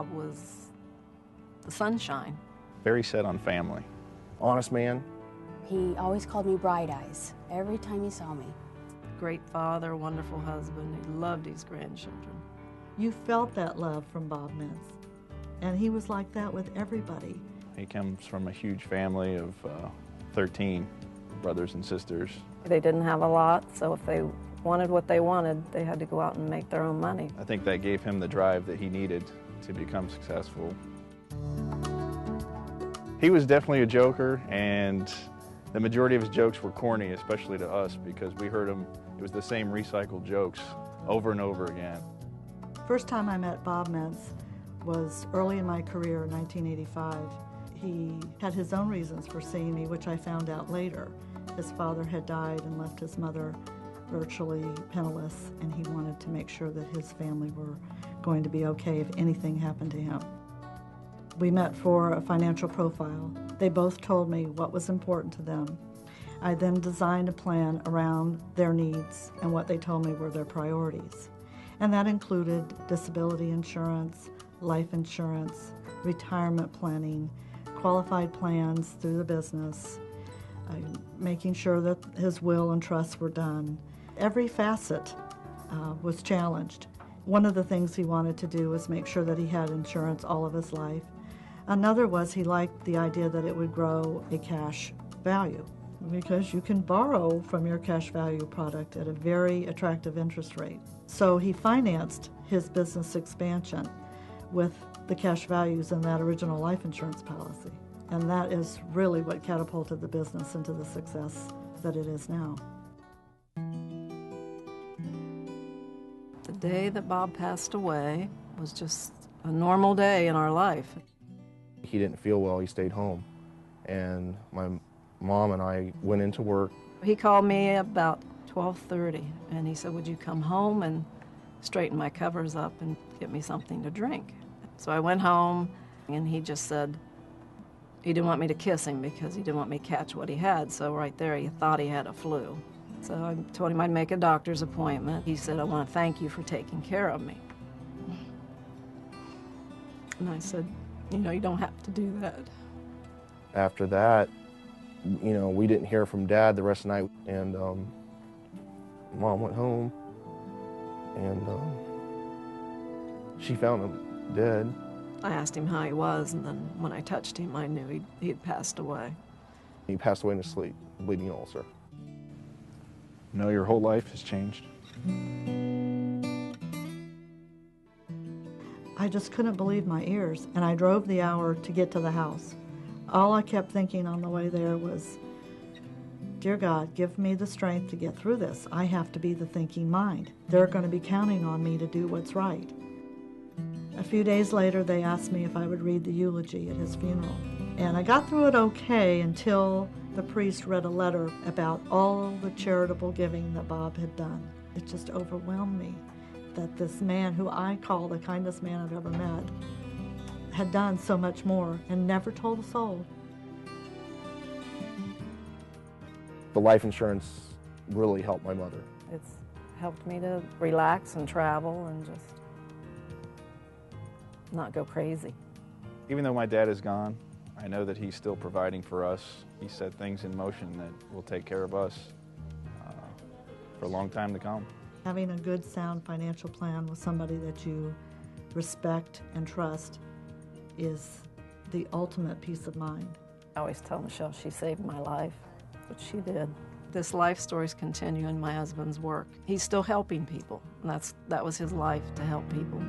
Bob was the sunshine. Very set on family. Honest man. He always called me Bright Eyes every time he saw me. Great father, wonderful husband. He loved his grandchildren. You felt that love from Bob Mentz, and he was like that with everybody. He comes from a huge family of 13 brothers and sisters. They didn't have a lot, so if they wanted what they wanted, they had to go out and make their own money. I think that gave him the drive that he needed to become successful. He was definitely a joker, and the majority of his jokes were corny, especially to us, because we heard him, it was the same recycled jokes over and over again. First time I met Bob Mentz was early in my career in 1985. He had his own reasons for seeing me, which I found out later. His father had died and left his mother virtually penniless, and he wanted to make sure that his family were going to be okay if anything happened to him. We met for a financial profile. They both told me what was important to them. I then designed a plan around their needs and what they told me were their priorities. And that included disability insurance, life insurance, retirement planning, qualified plans through the business, making sure that his will and trusts were done. Every facet was challenged. One of the things he wanted to do was make sure that he had insurance all of his life. Another was he liked the idea that it would grow a cash value, because you can borrow from your cash value product at a very attractive interest rate. So he financed his business expansion with the cash values in that original life insurance policy. And that is really what catapulted the business into the success that it is now. The day that Bob passed away was just a normal day in our life. He didn't feel well, he stayed home. And my mom and I went into work. He called me about 12:30 and he said, would you come home and straighten my covers up and get me something to drink? So I went home and he just said he didn't want me to kiss him because he didn't want me to catch what he had. So right there he thought he had a flu. So I told him I'd make a doctor's appointment. He said, I want to thank you for taking care of me. And I said, you know, you don't have to do that. After that, you know, we didn't hear from Dad the rest of the night, and Mom went home, and she found him dead. I asked him how he was, and then when I touched him, I knew he had passed away. He passed away in his sleep, bleeding ulcer. You know, your whole life has changed. I just couldn't believe my ears, and I drove the hour to get to the house. All I kept thinking on the way there was, dear God, give me the strength to get through this. I have to be the thinking mind. They're going to be counting on me to do what's right. A few days later, they asked me if I would read the eulogy at his funeral. And I got through it okay until the priest read a letter about all the charitable giving that Bob had done. It just overwhelmed me that this man, who I call the kindest man I've ever met, had done so much more and never told a soul. The life insurance really helped my mother. It's helped me to relax and travel and just not go crazy. Even though my dad is gone, I know that he's still providing for us. He set things in motion that will take care of us for a long time to come. Having a good, sound financial plan with somebody that you respect and trust is the ultimate peace of mind. I always tell Michelle she saved my life, which she did. This life stories continue in my husband's work. He's still helping people, and that was his life, to help people.